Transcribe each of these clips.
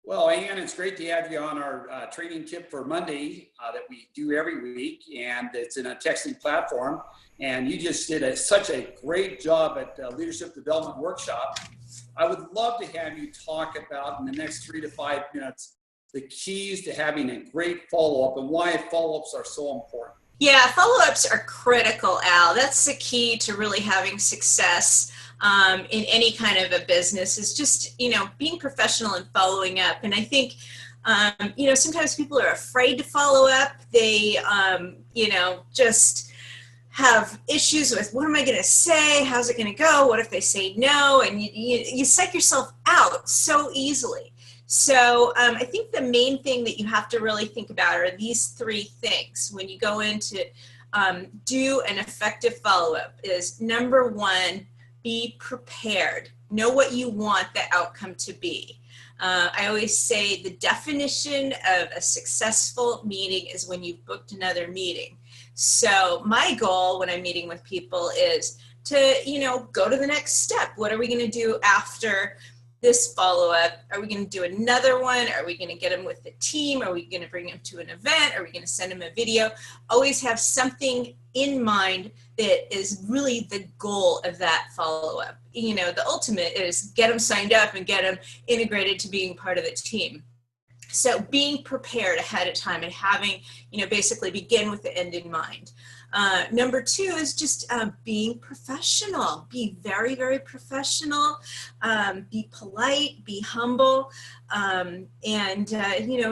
Well, Ann, it's great to have you on our training tip for Monday that we do every week, and it's in a texting platform. And you just did such a great job at Leadership Development Workshop. I would love to have you talk about in the next 3 to 5 minutes the keys to having a great follow-up and why follow-ups are so important. Yeah, follow-ups are critical, Al. That's the key to really having success in any kind of a business, is just, being professional and following up. And I think, sometimes people are afraid to follow up. They, just have issues with, what am I going to say? How's it going to go? What if they say no? And you psych yourself out so easily. So I think the main thing that you have to really think about are these 3 things when you go into do an effective follow-up. Is number 1, be prepared. Know what you want the outcome to be. I always say the definition of a successful meeting is when you've booked another meeting. So my goal when I'm meeting with people is to, go to the next step. What are we going to do after this follow-up? Are we going to do another one? Are we going to get them with the team? Are we going to bring them to an event? Are we going to send them a video? Always have something in mind that is really the goal of that follow-up. The ultimate is get them signed up and get them integrated to being part of the team. So being prepared ahead of time and having, basically begin with the end in mind. Number 2 is just being professional. Be very, very professional. Be polite, be humble, and,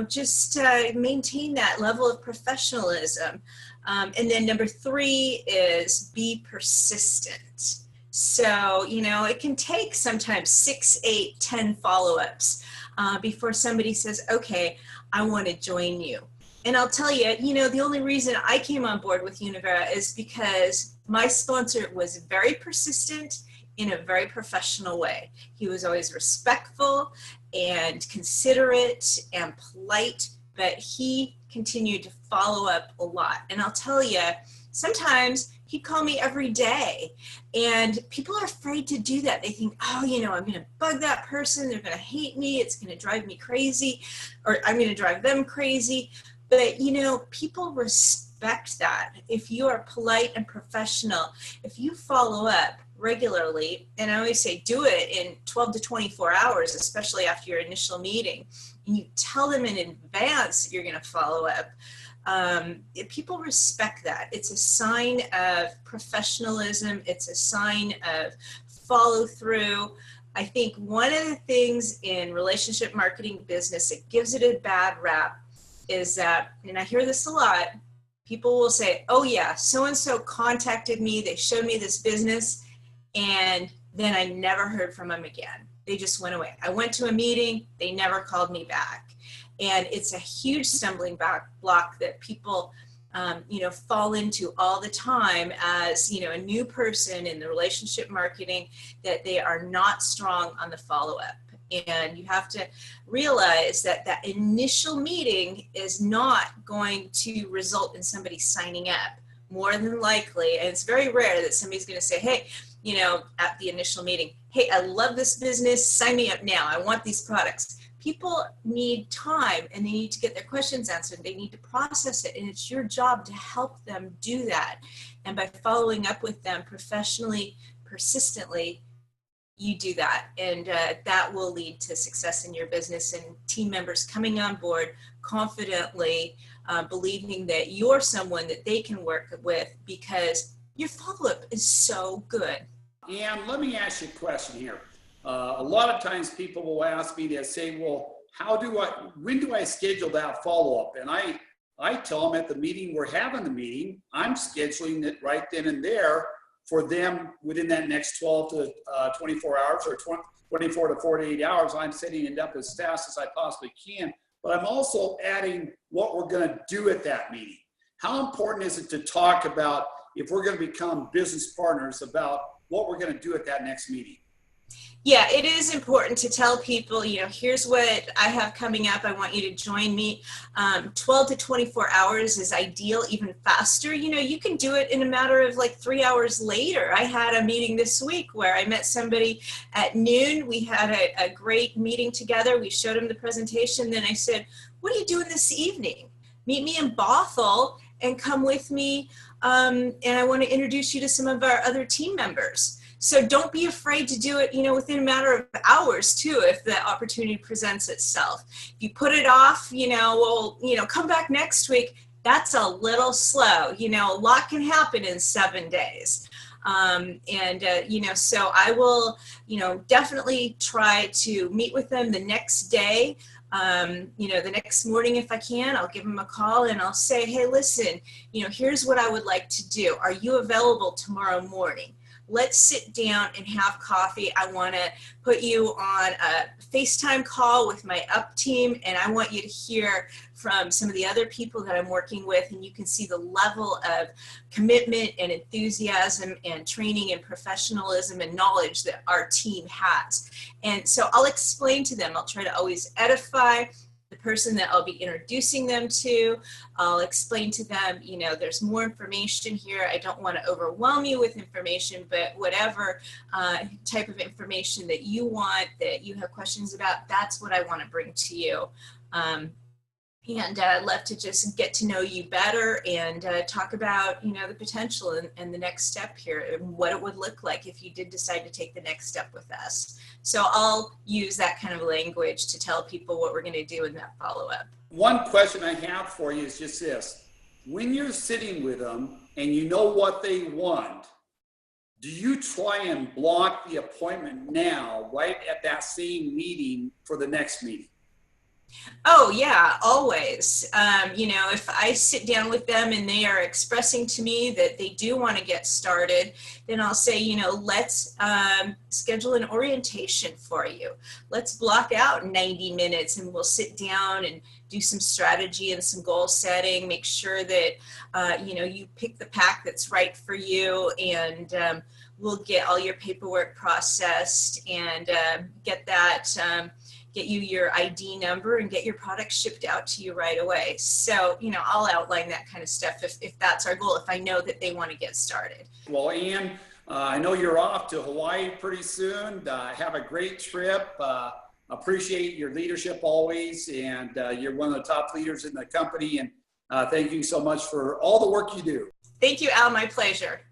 just maintain that level of professionalism. And then number 3 is be persistent. So, it can take sometimes 6, 8, 10 follow-ups before somebody says, okay, I want to join you. And I'll tell you, the only reason I came on board with Univera is because my sponsor was very persistent in a very professional way. He was always respectful and considerate and polite, but he continued to follow up a lot. And I'll tell you, sometimes he'd call me every day, and people are afraid to do that. They think, oh, I'm going to bug that person. They're going to hate me. It's going to drive me crazy, or I'm going to drive them crazy. But, people respect that. If you are polite and professional, if you follow up regularly, and I always say do it in 12 to 24 hours, especially after your initial meeting, and you tell them in advance that you're going to follow up, people respect that. It's a sign of professionalism. It's a sign of follow through. I think one of the things in relationship marketing business that gives it a bad rap is that, and I hear this a lot, people will say, oh yeah, so-and-so contacted me, they showed me this business, and then I never heard from them again. They just went away. I went to a meeting, they never called me back. And it's a huge stumbling block that people, fall into all the time as, a new person in the relationship marketing, that they are not strong on the follow-up. And you have to realize that that initial meeting is not going to result in somebody signing up. More than likely, and it's very rare that somebody's going to say, hey, at the initial meeting, hey, I love this business, sign me up now, I want these products. People need time, and they need to get their questions answered. They need to process it, and it's your job to help them do that. And by following up with them professionally, persistently, you do that, and that will lead to success in your business and team members coming on board confidently, believing that you're someone that they can work with because your follow-up is so good. And let me ask you a question here. A lot of times people will ask me, they say, well, when do I schedule that follow-up? And I tell them at the meeting, we're having the meeting, I'm scheduling it right then and there for them within that next 12 to 24 hours or 24 to 48 hours. I'm setting it up as fast as I possibly can, but I'm also adding what we're going to do at that meeting. How important is it to talk about, if we're going to become business partners, about what we're going to do at that next meeting? Yeah, it is important to tell people, here's what I have coming up. I want you to join me. 12 to 24 hours is ideal, even faster. You can do it in a matter of like 3 hours later. I had a meeting this week where I met somebody at noon. We had a great meeting together. We showed him the presentation. Then I said, what are you doing this evening? Meet me in Bothell and come with me. And I want to introduce you to some of our other team members. So don't be afraid to do it, within a matter of hours too, if the opportunity presents itself. If you put it off, come back next week. That's a little slow. A lot can happen in 7 days. So I will, definitely try to meet with them the next day. The next morning, if I can, I'll give them a call and I'll say, hey, listen, here's what I would like to do. Are you available tomorrow morning? Let's sit down and have coffee. I want to put you on a FaceTime call with my UP team, and I want you to hear from some of the other people that I'm working with, and you can see the level of commitment and enthusiasm and training and professionalism and knowledge that our team has. And so I'll explain to them. I'll try to always edify the person that I'll be introducing them to. I'll explain to them, there's more information here. I don't want to overwhelm you with information, but whatever type of information that you want, that you have questions about, that's what I want to bring to you. And I'd love to just get to know you better and talk about, the potential and the next step here and what it would look like if you did decide to take the next step with us. So I'll use that kind of language to tell people what we're going to do in that follow-up. One question I have for you is just this. When you're sitting with them and you know what they want, do you try and block the appointment now, right at that same meeting for the next meeting? Oh yeah, always. If I sit down with them and they are expressing to me that they do want to get started, then I'll say, let's schedule an orientation for you. Let's block out 90 minutes and we'll sit down and do some strategy and some goal setting, make sure that, you pick the pack that's right for you, and we'll get all your paperwork processed and get you your ID number and get your product shipped out to you right away. So, I'll outline that kind of stuff if that's our goal, if I know that they want to get started. Well, Ann, I know you're off to Hawaii pretty soon. Have a great trip. Appreciate your leadership always, and you're one of the top leaders in the company, and thank you so much for all the work you do. Thank you, Al. My pleasure.